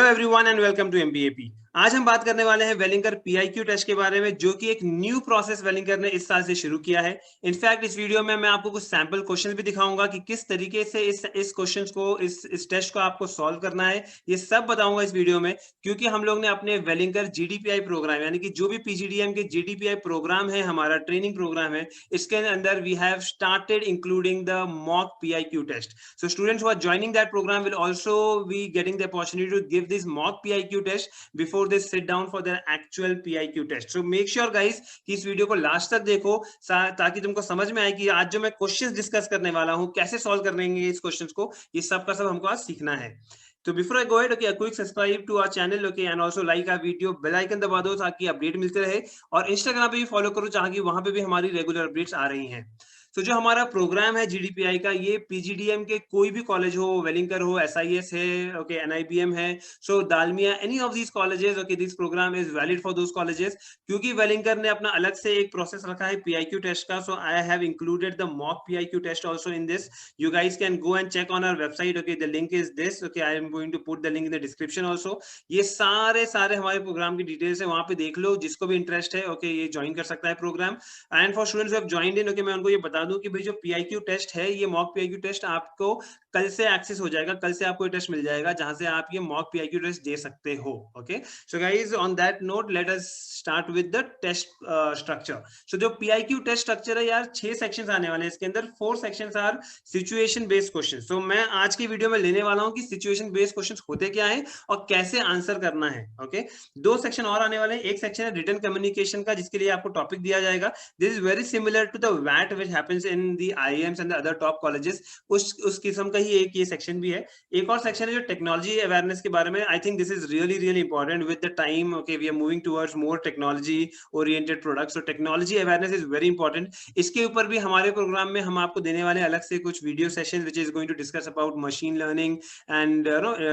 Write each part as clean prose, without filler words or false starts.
Everyone and welcome to MBAP. आज हम बात करने वाले हैं वेलिंकर पीआईक्यू टेस्ट के बारे में, जो कि एक न्यू प्रोसेस वेलिंकर ने इस साल से शुरू किया है। इनफैक्ट इस वीडियो में मैं आपको कुछ सैंपल क्वेश्चंस भी दिखाऊंगा कि किस तरीके से इस क्वेश्चंस को इस टेस्ट को आपको सॉल्व करना है। ये सब बताऊंगा इस वीडियो में, क्योंकि हम लोग ने अपने वेलिंकर जीडीपीआई प्रोग्राम, यानी कि जो भी पीजीडीएम के जीडीपीआई प्रोग्राम है, हमारा ट्रेनिंग प्रोग्राम है, इसके अंदर we have started including the mock PIQ test. So students who are joining that program will also be getting the opportunity to give this mock PIQ test before they sit down for their actual PIQ test. So make sure guys कि इस video को last तक देखो, ताकि तुमको समझ में आए कि आज जो मैं क्वेश्चंस डिस्कस करने वाला हूँ, कैसे सॉल्व करेंगे इस क्वेश्चंस को, ये सब का सब हमको आज सीखना है। तो before I go ahead, okay, quick subscribe to our channel, okay, and also like our video, bell icon दबा दो ताकि अपडेट मिलते रहे, और इंस्टाग्राम पे भी फॉलो करो ताकि वहां पे भी हमारी रेगुलर अपडेट्स आ रही हैं। तो जो हमारा प्रोग्राम है जीडीपीआई का, ये पीजीडीएम के कोई भी कॉलेज हो, वेलिंकर हो, एसआईएस है, ओके, एनआईबीएम है, so Dalmia, any of these colleges, okay, this program is valid for those colleges. क्योंकि वेलिंकर ने अपना अलग से एक प्रोसेस रखा है पीआईक्यू टेस्ट का, so I have included the mock PIQ test also in this. You guys can go and check on our website, okay, the link is this, okay, I am going to put the link in the description also. ये सारे हमारे programme की details है, वहां पे देख लो, जिसको भी इंटरेस्ट है, ओके, ये ज्वाइन कर सकता है programme. And for students who have joined in, okay, मैं उनको ये बता दूं कि भाई जो पीआईक्यू टेस्ट है, ये मॉक पीआईक्यू टेस्ट आपको कल से एक्सेस हो जाएगा, कल से आपको ये टेस्ट मिल जाएगा, जहां से आप ये मॉक पीआईक्यू टेस्ट दे सकते हो. Okay, so guys, on that note let us start with the test structure. So जो पीआईक्यू टेस्ट स्ट्रक्चर है यार, 6 सेक्शंस आने वाले हैं इसके अंदर. 4 sections are situation based questions. तो मैं आज की वीडियो में लेने वाला हूं कि सिचुएशन बेस्ड क्वेश्चंस होते क्या है और कैसे आंसर करना है. ओके, 2 सेक्शन और आने वाले हैं. एक सेक्शन है रिटन कम्युनिकेशन का, जिसके लिए आपको टॉपिक दिया जाएगा. This is very similar to the वैट which happens in the IIMs and the other top colleges. उस किस्म का ही एक ये सेक्शन भी है. एक और सेक्शन है जो टेक्नोलॉजी अवेयरनेस के बारे में. I think this is really important with the time. Okay, we are moving towards more technology oriented products. So technology awareness is very important. इसके ऊपर भी हमारे प्रोग्राम में हम आपको देने वाले अलग से कुछ video session which is going to discuss about machine learning and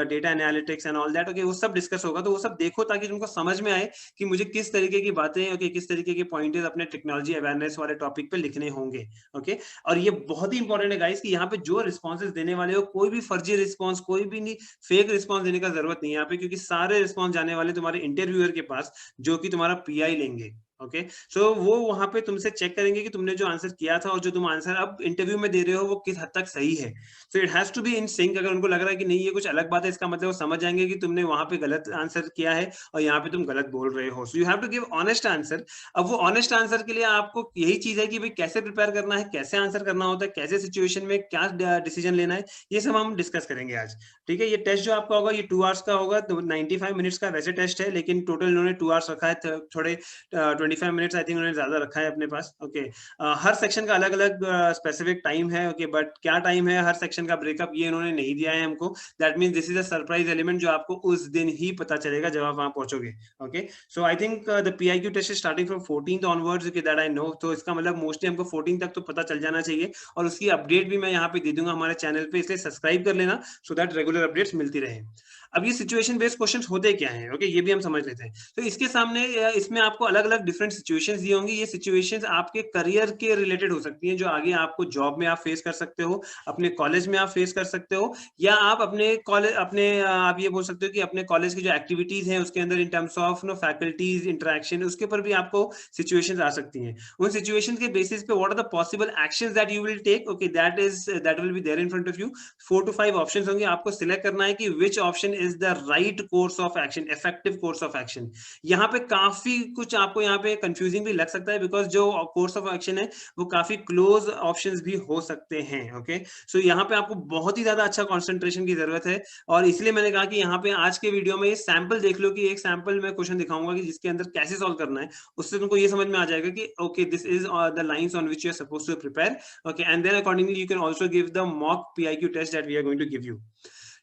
data analytics and all that. Okay, वो सब डिस्कस होगा, तो वो सब देखो ताकि तुमको समझ में आए कि मुझे किस तरीके की बातें, ओके, किस तरीके के पॉइंट्स अपने टेक्नोलॉजी अवेयरनेस वाले टॉपिक पे लिखने होंगे. ओके, और ये बहुत ही इंपॉर्टेंट है गाइस कि यहाँ पे जो रिस्पॉन्सेज देने वाले हो, कोई भी फर्जी रिस्पॉन्स, कोई भी नहीं, फेक रिस्पॉन्स देने का जरूरत नहीं है यहाँ पे, क्योंकि सारे रिस्पॉन्स जाने वाले तुम्हारे इंटरव्यूअर के पास, जो कि तुम्हारा पीआई लेंगे. ओके, सो वो वहां पे तुमसे चेक करेंगे कि तुमने जो आंसर किया था और जो तुम आंसर अब इंटरव्यू में दे रहे हो वो किस हद तक सही है. So it has to be in sync. अगर उनको लग रहा है कि नहीं ये कुछ अलग बात है, इसका मतलब वो समझ जाएंगे कि तुमने वहां पे गलत आंसर किया है और यहाँ पे तुम गलत बोल रहे हो. So you have to give honest answer. अब वो ऑनेस्ट आंसर के लिए आपको यही चीज है कि भाई कैसे प्रिपेयर करना है, कैसे आंसर करना होता है, कैसे सिचुएशन में क्या डिसीजन लेना है, ये सब हम डिस्कस करेंगे आज. ठीक है, ये टेस्ट जो आपका होगा ये 2 आवर्स का होगा, तो 95 मिनट्स का वैसे टेस्ट है, लेकिन टोटल इन्होंने 2 आवर्स रखा है. थोड़े 25 मिनट्स आई थिंक उन्होंने ज्यादा रखा है अपने पास. ओके, हर सेक्शन का अलग अलग स्पेसिफिक टाइम है. ओके, बट क्या टाइम है हर सेक्शन का ब्रेकअप ये इन्होंने नहीं दिया है हमको. That means this is a surprise element जो आपको उस दिन ही पता चलेगा जब आप वहां पहुंचोगे. Okay, so I think the PIQ test is starting from 14th onwards, okay, that I know. तो इसका मतलब मोस्टली हमको 14 तक तो पता चल जाना चाहिए, और उसकी अपडेट भी मैं यहाँ पे दे दूंगा हमारे चैनल पे, इसलिए सब्सक्राइब कर लेना सो दैट रेगुलर अपडेट्स मिलती रहे. अब ये सिचुएशन बेस्ड क्वेश्चंस होते क्या हैं, ओके, ये भी हम समझ लेते हैं. तो इसके सामने इसमें आपको अलग अलग डिफरेंट सिचुएशंस दी होंगी. ये सिचुएशंस आपके करियर के रिलेटेड हो सकती हैं, जो आगे आपको जॉब में आप फेस कर सकते हो, अपने कॉलेज में आप फेस कर सकते हो, या आप अपने कॉलेज आप ये बोल सकते हो कि अपने कॉलेज की जो एक्टिविटीज हैं उसके अंदर in terms of no faculties interaction, उसके ऊपर भी आपको सिचुएशंस आ सकती हैं. उन सिचुएशंस के बेसिस पे what are the possible actions that you will take, okay, that will be there in front of you. 4 to 5 options होंगे, आपको सिलेक्ट करना है कि which option is the right course of action, effective course of action. यहाँ पे काफी कुछ आपको यहाँ पे कंफ्यूजिंग भी लग सकता है, बिकॉज जो कोर्स ऑफ एक्शन है वो काफी क्लोज ऑप्शंस भी हो सकते हैं. ओके, सो यहाँ पे आपको बहुत ही ज्यादा अच्छा कंसंट्रेशन की जरूरत है, और इसलिए मैंने कहा कि यहाँ पे आज के वीडियो में ये सैंपल देख लो, कि एक सैंपल में क्वेश्चन दिखाऊंगा कि जिसके अंदर कैसे सॉल्व करना है. उससे तुमको ये समझ में आ जाएगा कि okay, this is the lines on which you are supposed to prepare. Okay, and then accordingly you can also give the mock PIQ test that we are going to give you.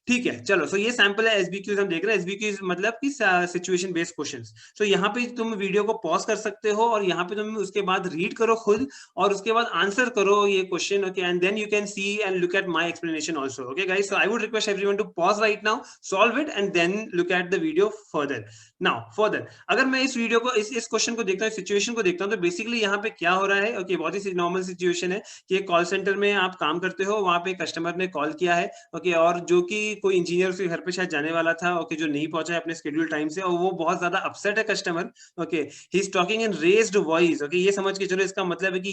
ठीक है, चलो. सो ये sample है एसबीक्यूज हम देख रहे हैं. एसबीक्यूज मतलब कि सिचुएशन बेस्ड क्वेश्चंस. सो यहाँ पे तुम वीडियो को पॉज कर सकते हो और यहाँ पे तुम उसके बाद रीड करो खुद, और उसके बाद आंसर करो ये question. Okay, and then you can see and look at my explanation also. Okay guys, so I would request everyone to pause right now, solve it and then look at the video further. Now further अगर मैं इस video को इस question को देखता हूँ, situation को देखता हूँ, तो बेसिकली यहाँ पे क्या हो रहा है. ओके, बहुत ही नॉर्मल सिचुएशन है कि कॉल सेंटर में आप काम करते हो, वहां पे कस्टमर ने कॉल किया है. ओके, और जो कि कोई इंजीनियर उसके घर पे शायद जाने वाला था, ओके, जो नहीं पहुंचा है अपने शेड्यूल टाइम से, और वो बहुत ज्यादा अपसेट है customer, okay, he is talking in raised voice, okay, ये समझ के चलो इसका मतलब है कि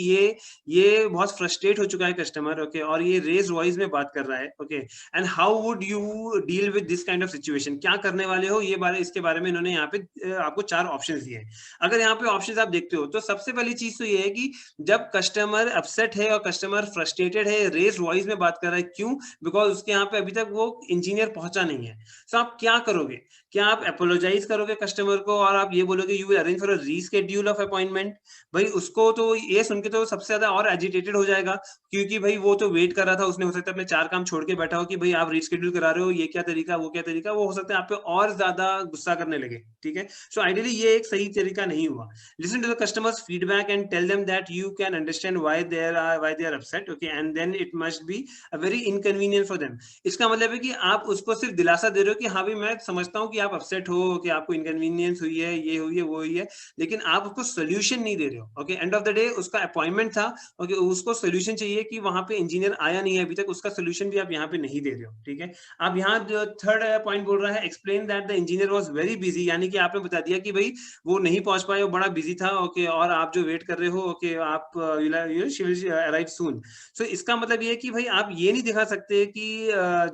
ये बहुत फ्रस्ट्रेट हो चुका है कस्टमर, ओके, और ये रेज्ड वॉइस में बात कर रहा है, okay, and how would you deal with this kind of situation, क्या करने वाले हो, इसके बारे में इन्होंने यहाँ पे आपको 4 ऑप्शंस दिए हैं। अगर यहाँ पे ऑप्शंस आप देखते हो तो सबसे पहली चीज तो ये है कि जब कस्टमर अपसेट है और कस्टमर फ्रस्ट्रेटेड है, रेज्ड वॉइस में बात कर रहा है, क्यों? बिकॉज उसके यहाँ पे अभी तक वो इंजीनियर पहुंचा नहीं है। सो आप क्या करोगे? क्या आप अपोलोजाइज करोगे कस्टमर को और आप ये बोलोगे you will arrange for a reschedule of appointment? भाई उसको तो ये सुन के तो सबसे ज्यादा और एजिटेटेड हो जाएगा, क्योंकि भाई वो तो वेट कर रहा था, उसने हो सकता है अपने 4 काम छोड़ के बैठा हो कि भाई आप रीशेड्यूल करा रहे हो, ये क्या तरीका, वो क्या तरीका, वो हो सकता है आप पे और ज्यादा गुस्सा करने लगे, ठीक है? सो आइडियली ये एक सही तरीका नहीं हुआ। Listen to the customer's feedback and tell them that you can understand why they are upset, okay, and then it must be a very inconvenient for them. इसका मतलब है कि आप उसको सिर्फ दिलासा दे रहे हो कि हाँ भाई मैं समझता हूँ कि आप अपसेट हो, कि आपको इनकन्वीनियंस हुई है, ये हुई है, वो हुई है, लेकिन आप उसको सोल्यूशन नहीं दे रहे हो, okay? End of the day उसका अपॉइंटमेंट था, ओके, उसको सोल्यूशन चाहिए कि वहां पे इंजीनियर आया नहीं है अभी तक, उसका सोल्यूशन भी आप यहाँ पे नहीं दे रहे हो, ठीक है? आप यहाँ थर्ड पॉइंट बोल रहा है, explain that the engineer was very busy, यानी कि आपने बता दिया कि भाई वो नहीं पहुंच पाए, वो बड़ा बिजी था, ओके, और आप जो वेट कर रहे हो, ओके, आप शी विल अराइव सून। सो इसका मतलब ये है कि भाई आप ये नहीं दिखा सकते कि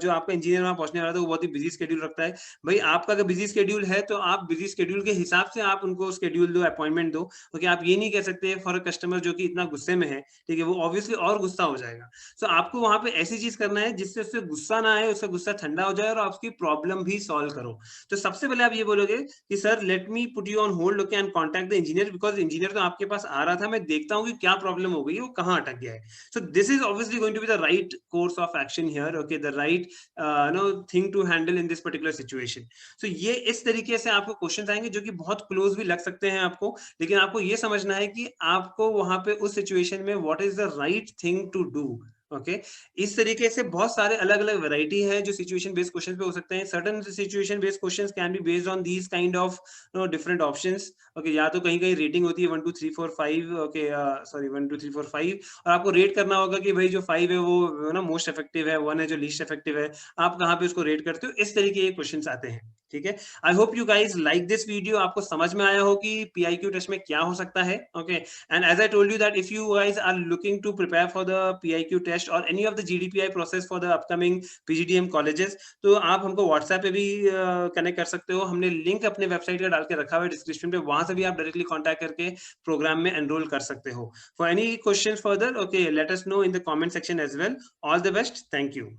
जो आपका इंजीनियर वहां पहुंचने वाला था वो बहुत ही बिजी शेड्यूल रखता है। भाई आपका अगर बिजी शेड्यूल है तो आप बिजी शेड्यूल के हिसाब से आप उनको शेड्यूल दो, अपॉइंटमेंट दो, ओके? आप ये नहीं कह सकते फॉर अ कस्टमर जो कि इतना गुस्से में है, ठीक है, वो ऑब्वियसली और गुस्सा हो जाएगा। सो आपको वहां पे ऐसी चीज करना है जिससे उससे गुस्सा ना आए, उसका गुस्सा ठंडा हो जाए और आपकी प्रॉब्लम भी सॉल्व करो। तो सबसे पहले आप ये बोलोगे कि sir let me put you on hold, okay, and contact the engineer, because engineer तो आपके पास आ रहा था, मैं देखता हूँ कि क्या प्रॉब्लम हो गई है, वो कहाँ अटक गया है। So this is obviously going to be the right course of action here, okay, the right no thing to handle in this particular situation. So ये इस तरीके से आपको क्वेश्चन आएंगे जो कि बहुत क्लोज भी लग सकते हैं आपको, लेकिन आपको ये समझना है कि आपको वहां पे उस सिचुएशन में what is the right thing to do, okay? इस तरीके से बहुत सारे अलग अलग वैरायटी है जो सिचुएशन बेस्ड क्वेश्चन पे हो सकते हैं। Certain situation based questions can be based on these kind of different options, okay? या तो कहीं कहीं रेटिंग होती है 1 2 3 4 5, ओके, सॉरी 1 2 3 4 5, और आपको रेट करना होगा कि भाई जो 5 है वो ना मोस्ट इफेक्टिव है, 1 है जो लीस्ट इफेक्टिव है, आप कहाँ पे उसको रेट करते हो, इस तरीके के क्वेश्चन आते हैं, ठीक है? I hope you guys like this video, आपको समझ में आया हो कि PIQ टेस्ट में क्या हो सकता है, okay? And as I told you that if you guys are looking to prepare for the PIQ test or any of the GDPI process for the upcoming PGDM colleges, तो आप हमको WhatsApp पे भी कनेक्ट कर सकते हो। हमने link अपने वेबसाइट का डाल के रखा हुआ है डिस्क्रिप्शन पे, वहां से भी आप डायरेक्टली कांटेक्ट करके प्रोग्राम में एनरोल कर सकते हो। For any questions further, okay, let us know in the comment section as well. All the best, thank you.